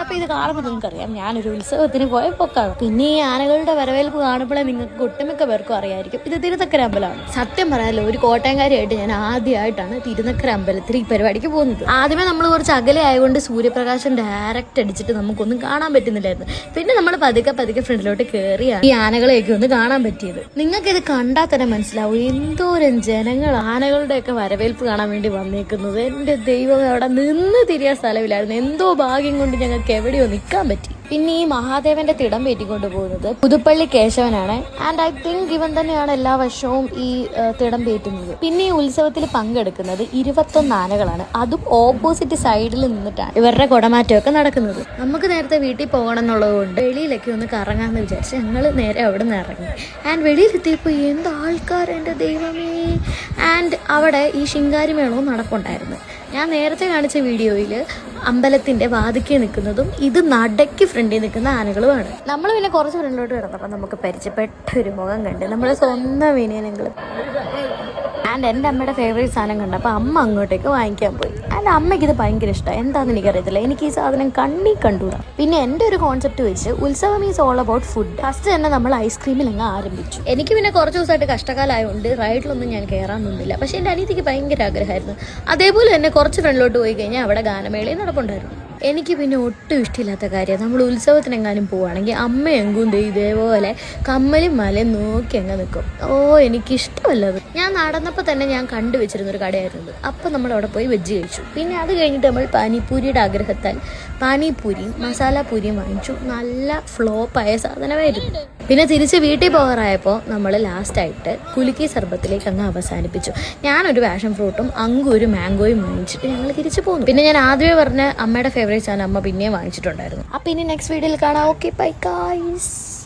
അപ്പൊ ഇത് കാണുമ്പോൾ നിങ്ങൾക്കറിയാം ഞാനൊരു ഉത്സവത്തിന് പോയ പൊക്കാണ്. പിന്നെ ഈ ആനകളുടെ വരവേൽപ്പ് കാണുമ്പോഴേ നിങ്ങൾക്ക് ഒട്ടുമിക്ക പേർക്കും അറിയായിരിക്കും ഇത് തിരുനക്കര അമ്പലമാണ്. സത്യം പറയാലോ, ഒരു കോട്ടയംകാരിയായിട്ട് ഞാൻ ആദ്യമായിട്ടാണ് തിരുനക്കര അമ്പലത്തിൽ ഈ പരിപാടിക്ക് പോകുന്നത്. ആദ്യമേ നമ്മൾ കുറച്ച് അകലെ ആയതുകൊണ്ട് സൂര്യപ്രകാശം ഡയറക്റ്റ് അടിച്ചിട്ട് നമുക്കൊന്നും കാണാൻ പറ്റുന്നില്ലായിരുന്നു. പിന്നെ നമ്മൾ പതുക്കെ ഫ്രണ്ടിലോട്ട് കയറിയാണ് ഈ ആനകളെയൊക്കെ ഒന്ന് കാണാൻ പറ്റിയത്. നിങ്ങൾക്ക് ഇത് കണ്ടാൽ തന്നെ മനസ്സിലാവും എന്തോരം ജനങ്ങൾ ആനകളുടെയൊക്കെ വരവേൽപ്പ് കാണാൻ വേണ്ടി വന്നേക്കുന്നത്. എൻ്റെ ദൈവം, അവിടെ നിന്ന് തിരിയാൻ സ്ഥലമില്ലായിരുന്നു. എന്തോ ഭാഗ്യം കൊണ്ട് ഞങ്ങൾക്ക് എവിടെയോ നിൽക്കാൻ പറ്റി. പിന്നെ ഈ മഹാദേവന്റെ തിടം പേറ്റിക്കൊണ്ട് പോകുന്നത് പുതുപ്പള്ളി കേശവനാണ്. ആൻഡ് ഐ തിങ്ക് ഇവൻ തന്നെയാണ് എല്ലാ വർഷവും ഈ തിടം പേറ്റുന്നത്. പിന്നെ ഈ ഉത്സവത്തിൽ പങ്കെടുക്കുന്നത് 21 ആനകളാണ്. അതും ഓപ്പോസിറ്റ് സൈഡിൽ നിന്നിട്ടാണ് ഇവരുടെ കുടമാറ്റമൊക്കെ നടക്കുന്നത്. നമുക്ക് നേരത്തെ വീട്ടിൽ പോകണം എന്നുള്ളത് കൊണ്ട് വെളിയിലൊക്കെ ഒന്ന് കറങ്ങാമെന്ന് വിചാരിച്ച് ഞങ്ങൾ നേരെ അവിടെ നിന്ന് ഇറങ്ങി. ആൻഡ് വെളിയിലെത്തിയപ്പോൾ എന്ത് ആൾക്കാർ, എൻ്റെ ദൈവമേ. ആൻഡ് അവിടെ ഈ ശിങ്കാരിമേളവും നടപ്പുണ്ടായിരുന്നു. ഞാൻ നേരത്തെ കാണിച്ച വീഡിയോയിൽ അമ്പലത്തിന്റെ വാതിക്കെ നിൽക്കുന്നതും ഇത് നടയ്ക്ക് ഫ്രണ്ടിൽ നിൽക്കുന്ന ആനകളുമാണ്. നമ്മൾ പിന്നെ കുറച്ച് ഫ്രണ്ടിലോട്ട് കിടന്നപ്പോൾ നമുക്ക് പരിചയപ്പെട്ട ഒരു മുഖം കണ്ട് നമ്മുടെ സ്വന്തം വിനയനങ്ങൾ. ആൻഡ് എൻ്റെ അമ്മയുടെ ഫേവറേറ്റ് സാധനം കണ്ടപ്പോൾ അമ്മ അങ്ങോട്ടേക്ക് വാങ്ങിക്കാൻ പോയി. ആൻഡ് അമ്മയ്ക്ക് ഇത് ഭയങ്കര ഇഷ്ടമാണ്. എന്താണെന്ന് എനിക്കറിയത്തില്ല, എനിക്ക് ഈ സാധനം കണ്ടുകൂടാ. പിന്നെ എൻ്റെ ഒരു കോൺസെപ്റ്റ് വെച്ച് ഉത്സവം is all about food. First തന്നെ നമ്മൾ ഐസ്ക്രീമിൽ അങ്ങ് ആരംഭിച്ചു. എനിക്ക് പിന്നെ കുറച്ച് ദിവസമായിട്ട് കഷ്ടകാലമായതുകൊണ്ട് റൈഡിലൊന്നും ഞാൻ കയറാൻ നിന്നില്ല. പക്ഷേ എൻ്റെ അനിയത്തിക്ക് ഭയങ്കര ആഗ്രഹമായിരുന്നു. അതേപോലെ തന്നെ കുറച്ച് ഫ്രണ്ടിലോട്ട് പോയി കഴിഞ്ഞാൽ അവിടെ ഗാനമേളയും നടപ്പുണ്ടായിരുന്നു. എനിക്ക് പിന്നെ ഒട്ടും ഇഷ്ടമില്ലാത്ത കാര്യം, നമ്മൾ ഉത്സവത്തിനെങ്ങാനും പോവുകയാണെങ്കിൽ അമ്മയെങ്കും ഇതേപോലെ കമ്മലും മലയും നോക്കി അങ്ങ് നിൽക്കും. എനിക്കിഷ്ടമല്ലത്. ഞാൻ നടന്നപ്പോൾ തന്നെ ഞാൻ കണ്ടുവച്ചിരുന്നൊരു കടയായിരുന്നത്. അപ്പോൾ നമ്മൾ അവിടെ പോയി വെജ് കഴിച്ചു. പിന്നെ അത് കഴിഞ്ഞിട്ട് നമ്മൾ പാനിപ്പൂരിയുടെ ആഗ്രഹത്താൽ പാനിപ്പൂരിയും മസാലപ്പൂരിയും വാങ്ങിച്ചു. നല്ല ഫ്ലോപ്പായ സാധനമായിരുന്നു. പിന്നെ തിരിച്ച് വീട്ടിൽ പോകാറായപ്പോൾ നമ്മൾ ലാസ്റ്റായിട്ട് കുലുക്കി സർബത്തിലേക്ക് അങ്ങ് അവസാനിപ്പിച്ചു. ഞാനൊരു പാഷൻ ഫ്രൂട്ടും ഒരു മാംഗോയും വാങ്ങിച്ചിട്ട് ഞങ്ങൾ തിരിച്ചു പോന്നു. പിന്നെ ഞാൻ ആദ്യമേ പറഞ്ഞ അമ്മയുടെ ഫേവറേറ്റ് സാധനം അമ്മ പിന്നെയും വാങ്ങിച്ചിട്ടുണ്ടായിരുന്നു. അപ്പം ഇനി നെക്സ്റ്റ് വീഡിയോയിൽ കാണാം. Okay, bye guys.